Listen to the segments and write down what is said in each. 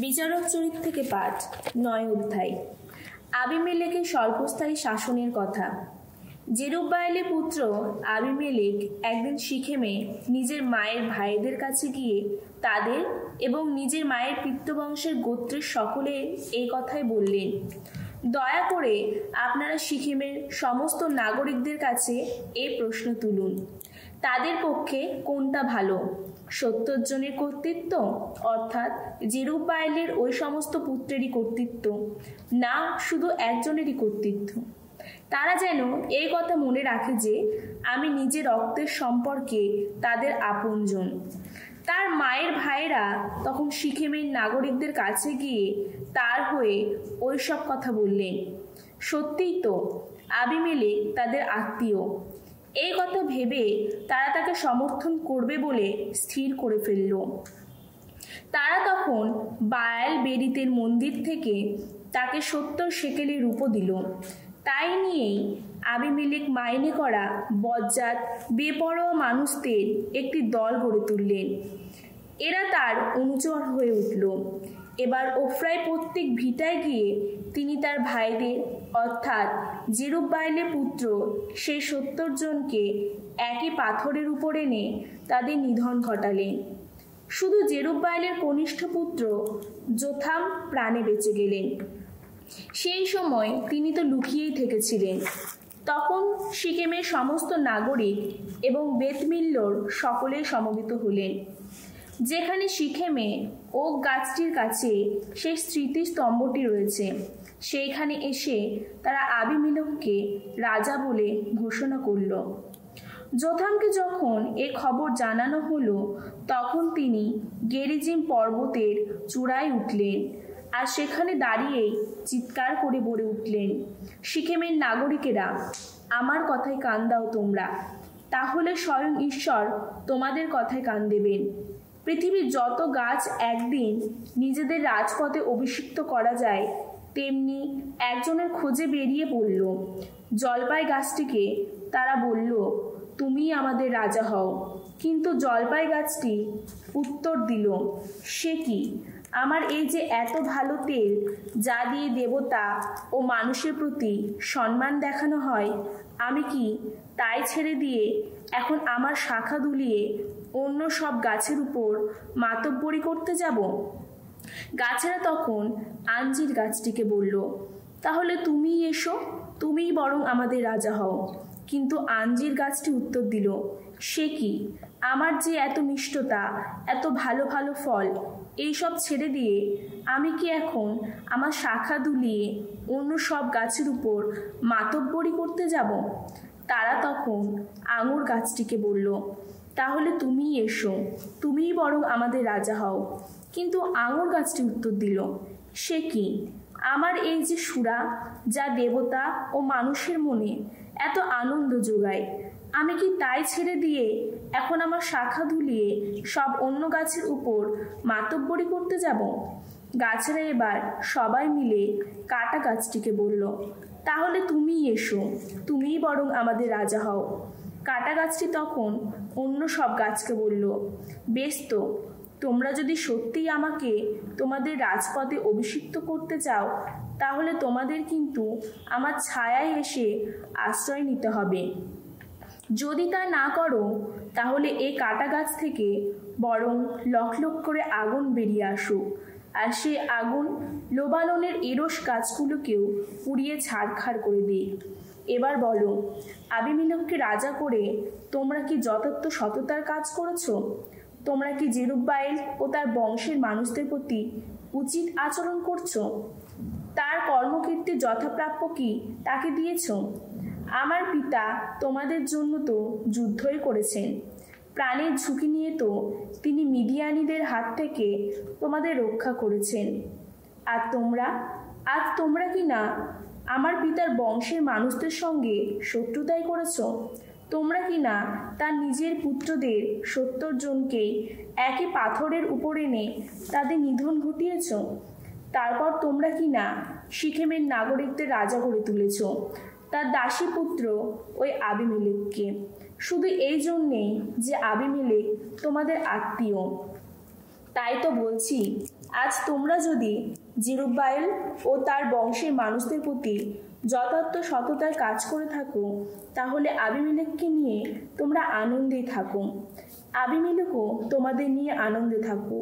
বিচারক চরিত্র থেকে পাঠ 9 অধ্যায়। আবিমেলেকের স্বল্পস্থায়ী শাসনের কথা। জেরুব্বায়েলের পুত্র আবিমেলেক একদিন সিখেমে নিজের মায়ের ভাইদের কাছে গিয়ে তাদের এবং নিজের মায়ের পিতৃবংশের গোত্রের সকলে এই কথাই বললেন, দয়া করে আপনারা সিখেমের সমস্ত নাগরিকদের কাছে এই প্রশ্ন তুলুন, তাদের পক্ষে কোনটা ভালো, 70 জনের কর্তৃত্ব অর্থাৎ জেরুব্বায়েলের ওই সমস্ত পুত্রেরই কর্তৃত্ব, না শুধু একজনেরই কর্তৃত্ব। তারা যেন এই কথা মনে রাখে যে আমি নিজের রক্তের সম্পর্কে তাদের আপনজন। তার মায়ের ভাইয়েরা তখন সিখেমের নাগরিকদের কাছে গিয়ে তার হয়ে ওই সব কথা বললেন। সত্যিই তো আবিমেলেক তাদের আত্মীয়। এই কথা ভেবে তারা তাকে সমর্থন করবে বলে স্থির করে ফেলল। তারা তখন বায়াল বেরিতের মন্দির থেকে তাকে 70 শেকেলের রূপো দিল। তাই নিয়েই আবিমেলেক মাইনে করা বজ্জাত বেপরোয়া মানুষদের একটি দল গড়ে তুললেন। এরা তার অনুচর হয়ে উঠল। এবার ওফরায় প্রত্যেক ভিটায় গিয়ে তিনি তার ভাইদের অর্থাৎ জেরুব্বায়েলের পুত্র সেই 70 জনকে একই পাথরের উপর এনে তাদের নিধন ঘটালেন। শুধু জেরুব্বায়েলের কনিষ্ঠ পুত্র যোথাম প্রাণে বেঁচে গেলেন। সেই সময় তিনি তো লুকিয়েই থেকেছিলেন। তখন সিকেমের সমস্ত নাগরিক এবং বেতমিল্লোর সকলেই সমবেত হলেন। যেখানে সিখেমে ওক গাছটির কাছে সেই স্মৃতিস্তম্ভটি রয়েছে, সেইখানে এসে তারা আবিমেলেককে রাজা বলে ঘোষণা করল। যোথামকে যখন এ খবর জানানো হলো, তখন তিনি গেরিজিম পর্বতের চূড়ায় উঠলেন আর সেখানে দাঁড়িয়েই চিৎকার করে বলে উঠলেন, সিখেমের নাগরিকেরা, আমার কথায় কান দাও তোমরা, তাহলে স্বয়ং ঈশ্বর তোমাদের কথায় কান দেবেন। পৃথিবীর যত গাছ একদিন নিজেদের রাজপথে অভিষিক্ত করা যায়, তেমনি একজনের খোঁজে বেরিয়ে পড়ল। জলপাই গাছটিকে তারা বলল, তুমি আমাদের রাজা হও। কিন্তু জলপাই গাছটি উত্তর দিল, সে কি, আমার এই যে এত ভালো তেল যা দিয়ে দেবতা ও মানুষের প্রতি সম্মান দেখানো হয়, আমি কি তাই ছেড়ে দিয়ে এখন আমার শাখা দুলিয়ে অন্য সব গাছের উপর মাতব্বরি করতে যাব? গাছেরা তখন আঞ্জির গাছটিকে বলল, তাহলে তুমিই এসো, তুমিই বরং আমাদের রাজা হও। কিন্তু আঞ্জির গাছটি উত্তর দিল, সে কি, আমার যে এত মিষ্টতা, এত ভালো ভালো ফল, এইসব ছেড়ে দিয়ে আমি কি এখন আমার শাখা দুলিয়ে অন্য সব গাছের উপর মাতব্বরি করতে যাব? তারা তখন আঙুর গাছটিকে বলল, তাহলে তুমিই এসো, তুমিই বরং আমাদের রাজা হও। কিন্তু আঙুর গাছটি উত্তর দিল, সে কি, আমার এই যে সুরা যা দেবতা ও মানুষের মনে এত আনন্দ যোগায়, আমি কি তাই ছেড়ে দিয়ে এখন আমার শাখা ধুলিয়ে সব অন্য গাছের উপর মাতব্বরি করতে যাব? গাছেরা এবার সবাই মিলে কাটা গাছটিকে বলল, তাহলে তুমিই এসো, তুমিই বরং আমাদের রাজা হও। কাটা গাছটি তখন অন্য সব গাছকে বলল, বেশ তো, তোমরা যদি সত্যিই আমাকে তোমাদের রাজপথে অভিষিক্ত করতে চাও, তাহলে তোমাদের কিন্তু আমার ছায়ায় এসে আশ্রয় নিতে হবে। যদি তা না করো, তাহলে এই কাটা গাছ থেকে বরং লক লক করে আগুন বেরিয়ে আসুক, আর সে আগুন লোবাননের এরস গাছগুলোকেও পুড়িয়ে ছাড়খাড় করে দিই। এবার বলো, আবিমেলেককে রাজা করে তোমরা কি যথার্থ সততার কাজ করেছ? তোমরা কি জেরুব্বায়েল ও তার বংশের মানুষদের প্রতি উচিত আচরণ করছো? তার কর্মকীর্তি যথাপ্রাপ্য কি তাকে দিয়েছ? আমার পিতা তোমাদের জন্য তো যুদ্ধই করেছেন, প্রাণের ঝুঁকি নিয়ে তো তিনি মিডিয়ানিদের হাত থেকে তোমাদের রক্ষা করেছেন। আর তোমরা কি না আমার পিতার বংশের মানুষদের সঙ্গে শত্রুতাই করেছ? তোমরা কি না তার নিজের পুত্রদের 70 জনকেই একই পাথরের উপর এনে তাদের নিধন ঘটিয়েছ? তারপর তোমরা কি না সিখেমের নাগরিকদের রাজা করে তুলেছ, তার দাসী পুত্র ওই আবিমেলেককে, শুধু এই জন্যেই যে আবিমেলেক তোমাদের আত্মীয়। তাই তো বলছি, আজ তোমরা যদি জেরুব্বায়েল ও তার বংশের মানুষদের প্রতি যথার্থ সততার কাজ করে থাকো, তাহলে আবিমেলেককে নিয়ে তোমরা আনন্দেই থাকো, আবিমেলেকও তোমাদের নিয়ে আনন্দে থাকো।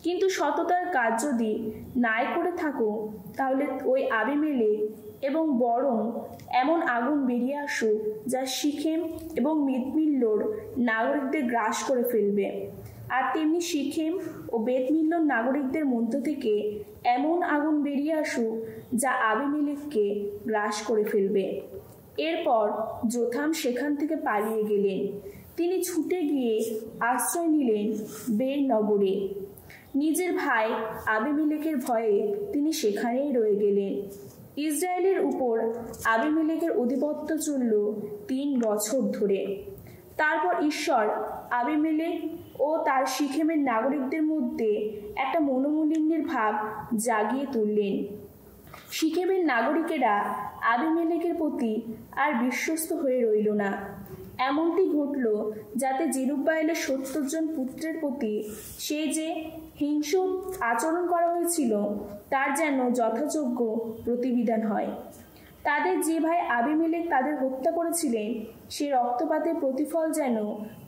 কিন্তু সততার কাজ যদি নাই করে থাকো, তাহলে ওই আবিমেলেক এবং বরং এমন আগুন বেরিয়ে আসুক যা সিখেম এবং মিদমিল্লোর নাগরিকদের গ্রাস করে ফেলবে, আর তেমনি সিখেম ও বেতমিল্লোর নাগরিকদের মধ্য থেকে এমন আগুন বেরিয়ে আসুক যা আবিমেলেককে গ্রাস করে ফেলবে। এরপর যোথাম সেখান থেকে পালিয়ে গেলেন। তিনি ছুটে গিয়ে আশ্রয় নিলেন বের নগরে। নিজের ভাই আবিমেলেকের ভয়ে তিনি সেখানেই রয়ে গেলেন। ইসরায়েলের উপর আবিমেলেকের আধিপত্য চলল 3 বছর ধরে। তারপর ঈশ্বর আবিমেলেক ও তার সিখেমের নাগরিকদের মধ্যে একটা মনোমালিন্যের ভাব জাগিয়ে তুললেন। সিখেমের নাগরিকেরা আবিমেলেকের প্রতি আর বিশ্বস্ত হয়ে রইল না। এমনটি ঘটল যাতে জেরুব্বায়েলের 70 জন পুত্রের প্রতি সে যে হিংস্র আচরণ করা হয়েছিল তার যেন যথাযোগ্য প্রতিবিধান হয়। তাদের যে ভাই আবিমেলেক তাদের হত্যা করেছিলেন, সে রক্তপাতের প্রতিফল যেন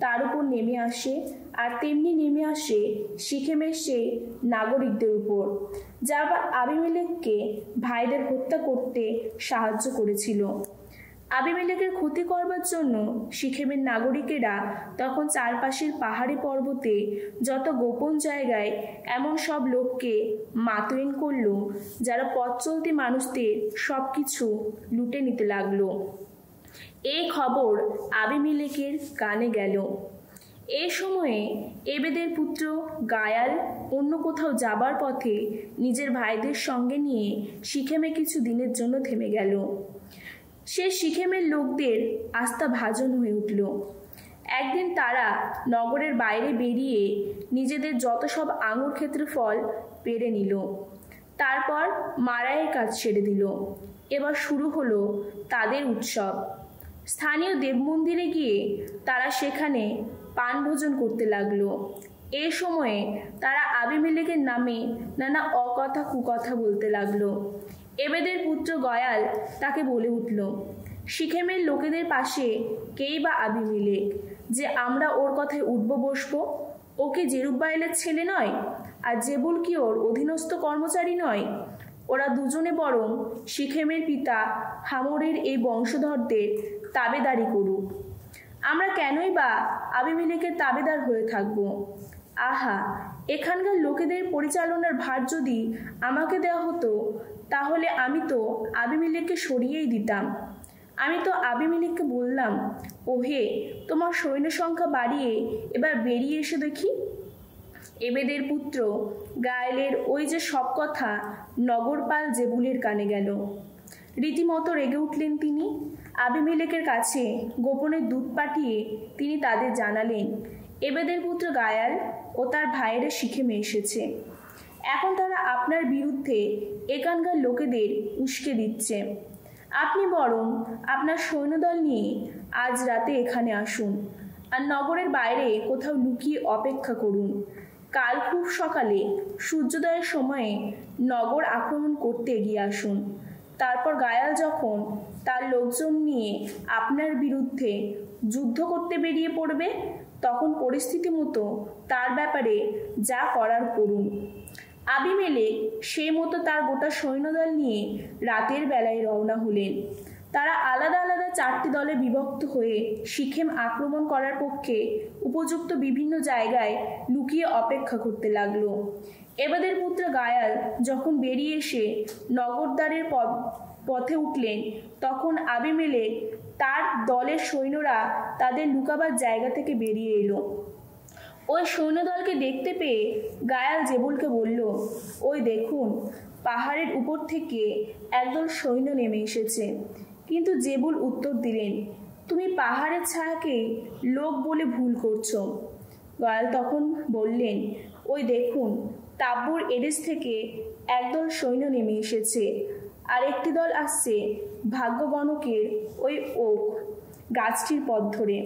তার উপর নেমে আসে, আর তেমনি নেমে আসে সিখেমের সেই নাগরিকদের উপর যারা আবিমেলেককে ভাইদের হত্যা করতে সাহায্য করেছিল। আবিমেলেকের ক্ষতি করবার জন্য সিখেমের নাগরিকেরা তখন চারপাশের পাহাড়ি পর্বতে যত গোপন জায়গায় এমন সব লোককে মাতয়েন করল যারা পথ চলতি মানুষদের সব কিছু লুটে নিতে লাগলো। এই খবর আবিমেলেকের কানে গেল। এই সময়ে এবেদের পুত্র গায়াল অন্য কোথাও যাবার পথে নিজের ভাইদের সঙ্গে নিয়ে সিখেমে কিছু দিনের জন্য থেমে গেল। সে সিখেমের লোকদের আস্থা ভাজন হয়ে উঠল। একদিন তারা নগরের বাইরে বেরিয়ে নিজেদের যত সব আঙুর ক্ষেত্রে ফল পেড়ে নিল। তারপর মারাইয়ের কাজ ছেড়ে দিল। এবার শুরু হলো তাদের উৎসব। স্থানীয় দেব মন্দিরে গিয়ে তারা সেখানে পানভোজন করতে লাগলো। এই সময়ে তারা আবিমেলেকের নামে নানা অকথা কুকথা বলতে লাগলো। এবেদের পুত্র গয়াল তাকে বলে উঠল, সিখেমের লোকেদের পাশে কেই বা আবিমেলেক যে আমরা ওর কথায় উঠব বসবো? ওকে জেরুব্বায়েলের ছেলে নয়, আর জেবুল কি ওর অধীনস্থ কর্মচারী নয়? ওরা দুজনে বরং সিখেমের পিতা হামরের এই বংশধরদের তাবেদারি করুক। আমরা কেনই বা আবিমেলেকের তাবেদার হয়ে থাকব? আহা, এখানকার লোকেদের পরিচালনার ভার যদি আমাকে দেওয়া হতো, তাহলে আমি তো আবিমেলেককে সরিয়েই দিতাম। আমি তো আবিমেলেককে বললাম, ওহে, তোমার সৈন্য সংখ্যা বাড়িয়ে এবার বেরিয়ে এসে দেখি। এবেদের পুত্র গায়েলের ওই যে সব কথা নগরপাল জেবুলের কানে গেল। রীতিমতো রেগে উঠলেন তিনি। আবিমেলেকের কাছে গোপনে দূত পাঠিয়ে তিনি তাদের জানালেন, এবেদের পুত্র গায়াল ও তার ভাইয়েরা সিখেমে এসেছে। এখন তারা আপনার বিরুদ্ধে এখানকার লোকেদের উস্কে দিচ্ছে। আপনি বরং আপনার সৈন্যদল নিয়ে আজ রাতে এখানে আসুন, আর নগরের বাইরে কোথাও লুকিয়ে অপেক্ষা করুন। কাল খুব সকালে সূর্যোদয়ের সময়ে নগর আক্রমণ করতে এগিয়ে আসুন। তারপর গায়াল যখন তার লোকজন নিয়ে আপনার বিরুদ্ধে যুদ্ধ করতে বেরিয়ে পড়বে, তখন পরিস্থিতি মতো তার ব্যাপারে যা করার করুন। আবিমেলেক সেই মতো তার গোটা সৈন্যদল নিয়ে রাতের বেলায় রওনা হলেন। তারা আলাদা আলাদা 4টি দলে বিভক্ত হয়ে সিখেম আক্রমণ করার পক্ষে উপযুক্ত বিভিন্ন জায়গায় লুকিয়ে অপেক্ষা করতে লাগলো। এবাদের পুত্র গায়াল যখন বেরিয়ে এসে নগরদ্বারের পথে উঠলেন, তখন আবিমেলেক তার দলের সৈন্যরা তাদের লুকাবার জায়গা থেকে বেরিয়ে এলো। ওই সৈন্যদলকে দেখতে পেয়ে গায়াল জেবুলকে বলল, ওই দেখুন, পাহাড়ের উপর থেকে একদল সৈন্য নেমে এসেছে। কিন্তু জেবুল উত্তর দিলেন, তুমি পাহাড়ের ছায়াকে লোক বলে ভুল করছো। গায়াল তখন বললেন, ওই দেখুন, তাব্বুর এডেস থেকে একদল সৈন্য নেমে এসেছে, আর একটি দল আসছে ভাগ্যগণকের ওই ওক গাছটির পথ ধরে।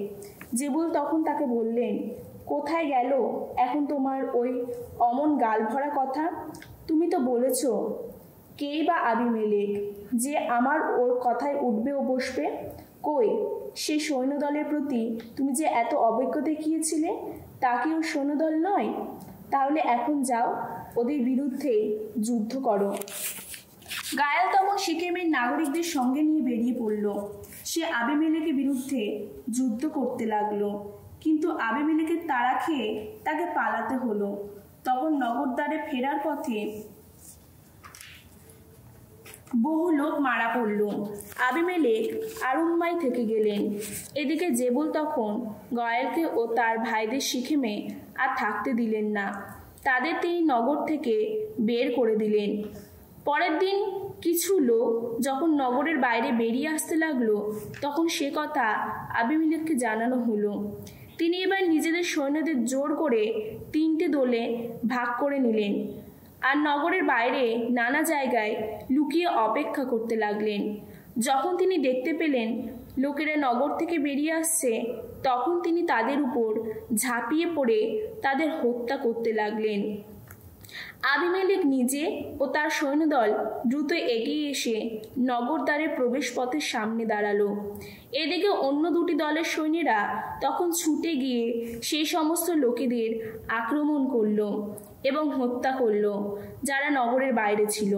জেবুল তখন তাকে বললেন, কোথায় গেল এখন তোমার ওই অমন গাল ভরা কথা? তুমি তো বলেছ কেই বা আবিমেলেক যে আমার ওর কথায় উঠবে ও বসবে। কই সেই সৈন্যদলের প্রতি তুমি যে এত অবজ্ঞ দেখিয়েছিলে তা কি ওর সৈন্যদল নয়? তাহলে এখন যাও, ওদের বিরুদ্ধে যুদ্ধ করো। গায়াল তখন সিকেমের নাগরিকদের সঙ্গে নিয়ে বেরিয়ে পড়ল। সে আবিমেলেকের বিরুদ্ধে যুদ্ধ করতে লাগলো, কিন্তু আবিমেলেকের তাড়া খেয়ে তাকে পালাতে হলো। তখন নগরদ্বারে ফেরার পথে বহু লোক মারা পড়ল। আবিমেলেক আরুম্মায় থেকে গেলেন। এদিকে জেবুল তখন গয়ালকে ও তার ভাইদের সিকেমে আর থাকতে দিলেন না। তাদের তিনি নগর থেকে বের করে দিলেন। পরের দিন কিছু লোক যখন নগরের বাইরে বেরিয়ে আসতে লাগলো, তখন সে কথা আবিমেলেককে জানানো হলো। তিনি এবার নিজেদের সৈন্যদের জোর করে 3টে দলে ভাগ করে নিলেন আর নগরের বাইরে নানা জায়গায় লুকিয়ে অপেক্ষা করতে লাগলেন। যখন তিনি দেখতে পেলেন লোকেরা নগর থেকে বেরিয়ে আসছে, তখন তিনি তাদের উপর ঝাঁপিয়ে পড়ে তাদের হত্যা করতে লাগলেন। আবিমেলেক নিজে ও তার সৈন্যদল দ্রুত এগিয়ে এসে নগরদ্বারের প্রবেশ পথের সামনে দাঁড়ালো। এদিকে অন্য 2টি দলের সৈন্যরা তখন ছুটে গিয়ে সেই সমস্ত লোকেদের আক্রমণ করল এবং হত্যা করল যারা নগরের বাইরে ছিল।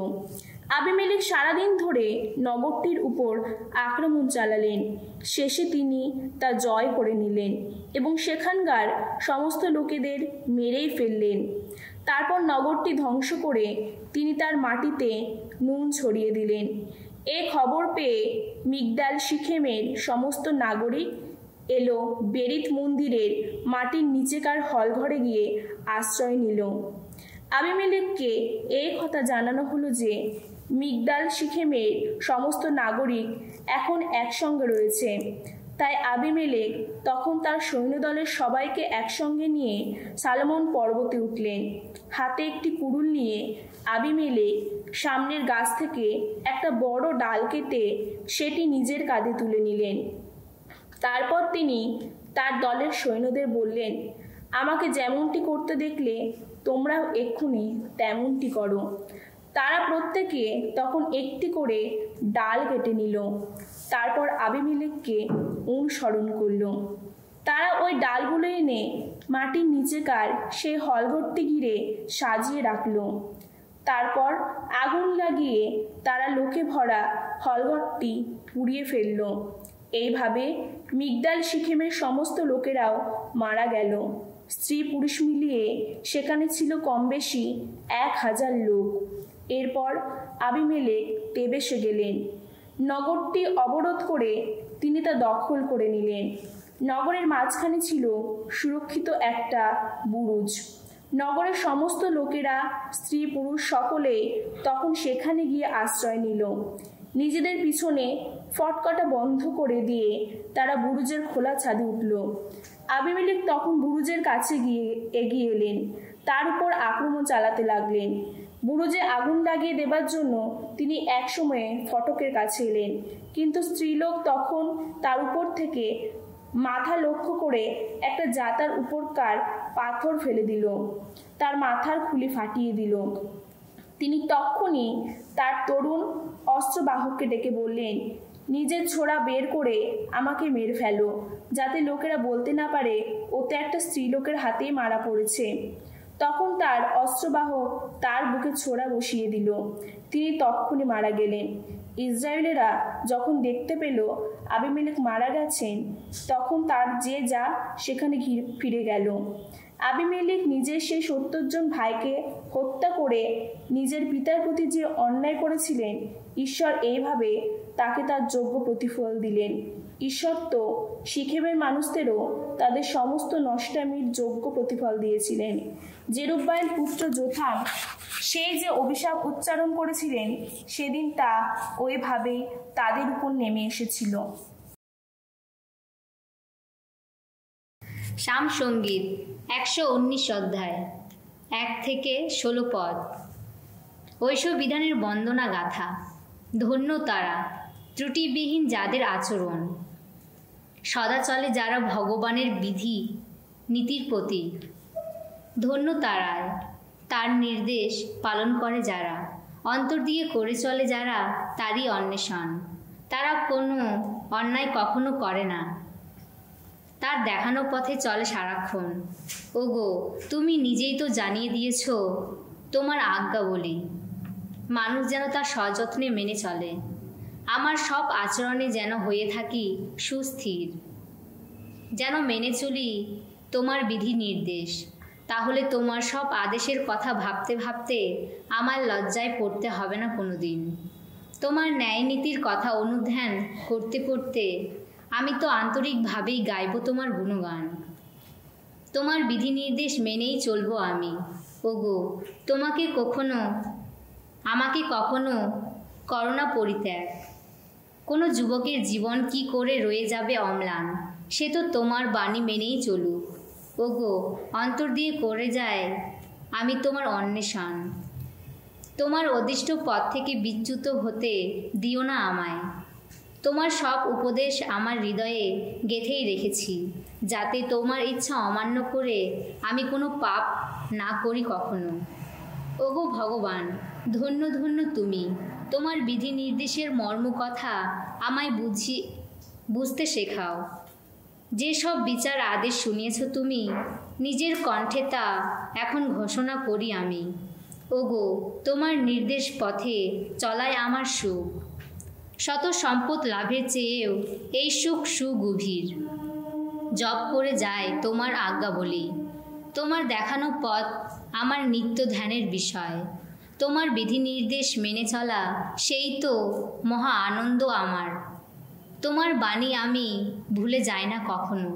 আবিমেলেক সারাদিন ধরে নগরটির উপর আক্রমণ চালালেন। শেষে তিনি তা জয় করে নিলেন এবং সেখানকার সমস্ত লোকেদের মেরেই ফেললেন। তারপর নগরটি ধ্বংস করে তিনি তার মাটিতে নুন ছড়িয়ে দিলেন। এ খবর পেয়ে মিগদাল সিকেমের সমস্ত নাগরিক এলো বেরিত মন্দিরের মাটির নিচেকার হলঘরে গিয়ে আশ্রয় নিল। আবিমেলেককে এই কথা জানানো হলো যে মিগদাল সিকেমের সমস্ত নাগরিক এখন একসঙ্গে রয়েছে। তাই আবিমেলেক তখন তার সৈন্যদলের সবাইকে একসঙ্গে নিয়ে সালমন পর্বতে উঠলেন। হাতে একটি কুড়ুল নিয়ে আবিমেলেক সামনের গাছ থেকে একটা বড় ডাল কেটে সেটি নিজের কাঁধে তুলে নিলেন। তারপর তিনি তার দলের সৈন্যদের বললেন, আমাকে যেমনটি করতে দেখলে তোমরাও এক্ষুনি তেমনটি করো। তারা প্রত্যেকে তখন একটি করে ডাল কেটে নিল। তারপর আবিমেলেককে অনুসরণ করল। তারা ওই ডালগুলো এনে মাটির নিচেকার সেই হলঘরটি ঘিরে সাজিয়ে রাখল। তারপর আগুন লাগিয়ে তারা লোকে ভরা হলঘরটি পুড়িয়ে ফেলল। এইভাবে মিগদাল সিকেমের সমস্ত লোকেরাও মারা গেল। স্ত্রী পুরুষ মিলিয়ে সেখানে ছিল কম বেশি 1000 লোক। এরপর আবিমেলেক তেবেসে গেলেন। নগরটি অবরোধ করে তিনি তা দখল করে নিলেন। নগরের মাঝখানে ছিল সুরক্ষিত একটা বুরুজ। নগরের সমস্ত লোকেরা, স্ত্রী পুরুষ সকলেই তখন সেখানে গিয়ে আশ্রয় নিল। নিজেদের পিছনে ফটকাটা বন্ধ করে দিয়ে তারা বুরুজের খোলা ছাদে উঠল। আবিমেলেক তখন বুরুজের কাছে এগিয়ে এলেন, তার উপর আক্রমণ চালাতে লাগলেন। বুরুজে আগুন লাগিয়ে দেবার জন্য তিনি একসময়ে ফটকের কাছে এলেন, কিন্তু স্ত্রীলোক তখন তার উপর থেকে মাথা লক্ষ্য করে একটা জাতার উপরকার পাথর ফেলে দিল, তার মাথার খুলি ফাটিয়ে দিল। তিনি তক্ষুনি তার তরুণ অস্ত্রবাহককে ডেকে বললেন, নিজের ছোরা বের করে আমাকে মেরে ফেলো, যাতে লোকেরা বলতে না পারে ওতে একটা স্ত্রীলোকের হাতেই মারা পড়েছে। তখন তার অস্ত্রবাহক তার বুকে ছোরা বসিয়ে দিল। তিনি তক্ষুনি মারা গেলেন। ইসরায়েলেরা যখন দেখতে পেল আবিমেলেক মারা গেছেন, তখন তার যে যা সেখানে ফিরে গেল। আবিমেলেক নিজের সেই 70 জন ভাইকে হত্যা করে নিজের পিতার প্রতি যে অন্যায় করেছিলেন, ঈশ্বর এইভাবে তাকে তার যোগ্য প্রতিফল দিলেন। ঈশ্বর তো সিকেমের মানুষদেরও তাদের সমস্ত নষ্টামির যোগ্য প্রতিফল দিয়েছিলেন। জেরুব্বায়েল পুত্র যোথাম সেই যে অভিশাপ উচ্চারণ করেছিলেন, সেদিন তা ওইভাবেই তাদের উপর নেমে এসেছিল। সাম সঙ্গীত 119 অধ্যায় 1 থেকে 16 পদ। ঐসব বিধানের বন্দনা গাথা। ধন্য তারা, ত্রুটিবিহীন যাদের আচরণ, সদা চলে যারা ভগবানের বিধি নীতির প্রতীক। ধন্য তারায়, তার নির্দেশ পালন করে যারা, অন্তর দিয়ে করে চলে যারা তারই অন্বেষণ। তারা কোনো অন্যায় কখনো করে না, তার দেখানো পথে চলে সারাক্ষণ। ওগো, তুমি নিজেই তো জানিয়ে দিয়েছ তোমার আজ্ঞা বলি, মানুষ যেন তার সযত্নে মেনে চলে। আমার সব আচরণে যেন হয়ে থাকি সুস্থির, যেন মেনে চলি তোমার বিধি নির্দেশ। তাহলে তোমার সব আদেশের কথা ভাবতে ভাবতে আমার লজ্জায় পড়তে হবে না কোনো দিন। তোমার ন্যায় নীতির কথা অনুধ্যান করতে করতে আমি তো আন্তরিকভাবেই গাইব তোমার গুণগান। তোমার বিধি নির্দেশ মেনেই চলবো আমি। ওগো, আমাকে কখনো করোনা পরিত্যাগ। কোনো যুবকের জীবন কি করে রয়ে যাবে অম্লান, সে তো তোমার বাণী মেনেই চলুক। ওগো, অন্তর দিয়ে করে যায় আমি তোমার অন্বেষণ। তোমার অদিষ্ট পথ থেকে বিচ্যুত হতে দিও না আমায়। তোমার সব উপদেশ আমার হৃদয়ে গেঁথেই রেখেছি, যাতে তোমার ইচ্ছা অমান্য করে আমি কোনো পাপ না করি কখনো। ওগো ভগবান, ধন্য ধন্য তুমি। তোমার বিধি নির্দেশের মর্ম কথা আমায় বুঝতে শেখাও। যেসব বিচার আদেশ শুনিয়েছ তুমি, নিজের কণ্ঠে তা এখন ঘোষণা করি আমি। ওগো, তোমার নির্দেশ পথে চলায় আমার সুখ। শত সম্পদ লাভের চেয়েও এই সুখ সুগভীর। জপ করে যায় তোমার আজ্ঞা বলি। তোমার দেখানো পথ আমার নিত্য ধ্যানের বিষয়। তোমার বিধি নির্দেশ মেনে চলা সেই তো মহা আনন্দ আমার। তোমার বাণী আমি ভুলে যাই না কখনো।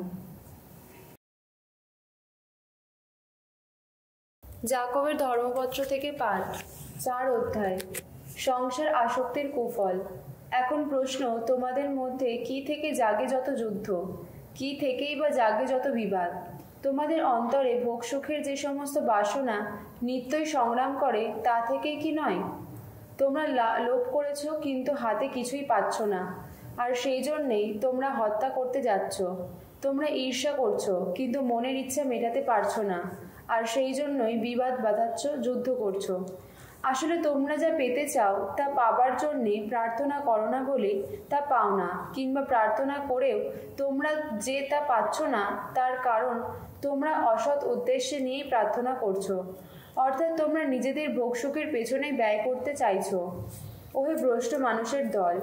যাকবের ধর্মপত্র থেকে পাঠ, 4 অধ্যায়। সংসার আসক্তির কুফল। এখন প্রশ্ন, তোমাদের মধ্যে কি থেকে জাগে যত যুদ্ধ, কি থেকেই বা জাগে যত বিবাদ? তোমাদের অন্তরে ভোগ সুখের যে সমস্ত বাসনা নিত্যই সংগ্রাম করে, তা থেকেই কি নয়? তোমরা লোভ করেছ, কিন্তু হাতে কিছুই পাচ্ছ না, আর সেই জন্যেই তোমরা হত্যা করতে যাচ্ছ। তোমরা ঈর্ষা করছো, কিন্তু মনের ইচ্ছা মেটাতে পারছো না, আর সেই জন্যই বিবাদ বাঁধাচ্ছ, যুদ্ধ করছো। আসলে তোমরা যা পেতে চাও তা পাবার জন্যে প্রার্থনা করো না বলে তা পাও না, কিংবা প্রার্থনা করেও তোমরা যে তা পাচ্ছ না, তার কারণ তোমরা অসৎ উদ্দেশ্যে নিয়েই প্রার্থনা করছো। অর্থাৎ তোমরা নিজেদের ভোগ সুখের পেছনে ব্যয় করতে চাইছো। ওহে ভ্রষ্ট মানুষের দল,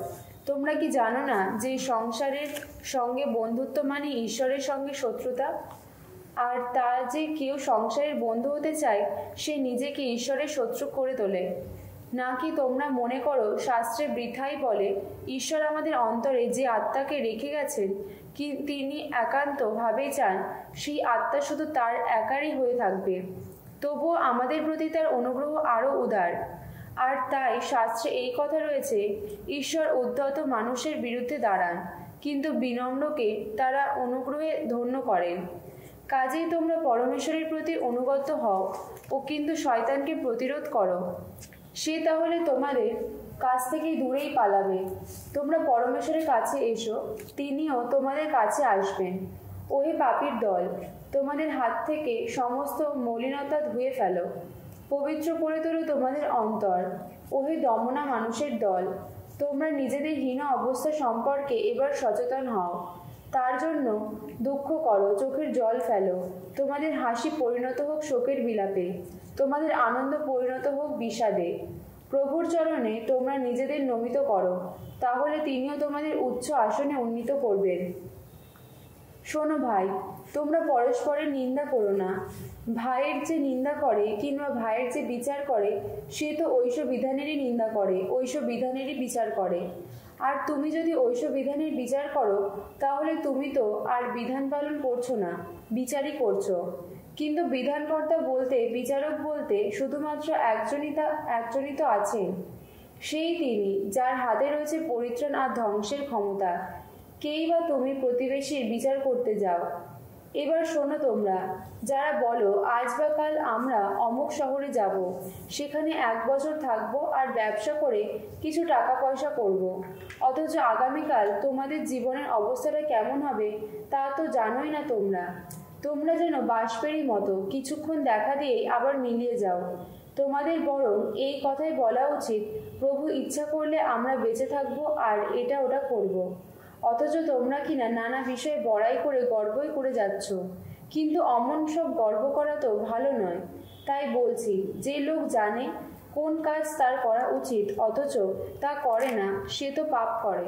তোমরা কি জানো না যে সংসারের সঙ্গে বন্ধুত্ব মানে ঈশ্বরের সঙ্গে শত্রুতা? আর তা যে কেউ সংসারের বন্ধু হতে চায়, সে নিজেকে ঈশ্বরের শত্রু করে তোলে। নাকি তোমরা মনে করো শাস্ত্রে বৃথাই বলে, ঈশ্বর আমাদের অন্তরে যে আত্মাকে রেখে গেছেন, তিনি একান্তভাবেই চান সেই আত্মা শুধু তার একারই হয়ে থাকবে। তবুও আমাদের প্রতি তার অনুগ্রহ আরও উদার। আর তাই শাস্ত্রে এই কথা রয়েছে, ঈশ্বর উদ্ধত মানুষের বিরুদ্ধে দাঁড়ান, কিন্তু বিনম্রকে তারা অনুগ্রহে ধন্য করেন। কাজেই তোমরা পরমেশ্বরের প্রতি অনুগত হও ও কিন্তু শয়তানকে প্রতিরোধ করো। সে তাহলে তোমাদের কাছ থেকে দূরেই পালাবে। তোমরা পরমেশ্বরের কাছে এসো, তিনিও তোমাদের কাছে আসবেন। ওহে পাপীর দল, তোমাদের হাত থেকে সমস্ত মলিনতা ধুয়ে ফেলো, পবিত্র করে তোলো তোমাদের অন্তর। ওহে দমনা মানুষের দল, তোমরা নিজেদের হীন অবস্থা সম্পর্কে এবার সচেতন হও। তার জন্য দুঃখ করো, চোখের জল ফেলো। তোমাদের হাসি পরিণত হোক শোকের বিলাপে, তোমাদের আনন্দ পরিণত হোক বিষাদে। প্রভুর চরণে তোমরা নিজেদের নমিত করো, তাহলে তিনিও তোমাদের উচ্চ আসনে উন্নীত করবেন। শোনো ভাই, তোমরা পরস্পরের নিন্দা করো না। ভাইয়ের যে নিন্দা করে কিংবা ভাইয়ের যে বিচার করে, সে তো ঐশ বিধানেরই নিন্দা করে, ঐশ বিধানেরই বিচার করে। আর তুমি যদি ঐশ বিধানের বিচার করো, তাহলে তুমি তো আর বিধান পালন করছো না, বিচারই করছো। কিন্তু বিধানকর্তা বলতে, বিচারক বলতে শুধুমাত্র একজনই তো আছেন, সেই তিনি যার হাতে রয়েছে পরিত্রাণ আর ধ্বংসের ক্ষমতা। কেই বা তুমি প্রতিবেশীর বিচার করতে যাও? এবার শোনো তোমরা, যারা বলো আজ বা কাল আমরা অমুক শহরে যাব, সেখানে 1 বছর থাকবো আর ব্যবসা করে কিছু টাকা পয়সা করব, অথচ আগামীকাল তোমাদের জীবনের অবস্থাটা কেমন হবে তা তো জানোই না তোমরা। তোমরা যেন বাষ্পেরই মতো, কিছুক্ষণ দেখা দিয়েই আবার মিলিয়ে যাও। তোমাদের বরং এই কথাই বলা উচিত, প্রভু ইচ্ছা করলে আমরা বেঁচে থাকবো আর এটা ওটা করব। অথচ তোমরা কিনা নানা বিষয়ে বড়াই করে গর্বই করে যাচ্ছ। কিন্তু অমন সব গর্ব করা তো ভালো নয়। তাই বলছি, যে লোক জানে কোন কাজ তার করা উচিত অথচ তা করে না, সে তো পাপ করে।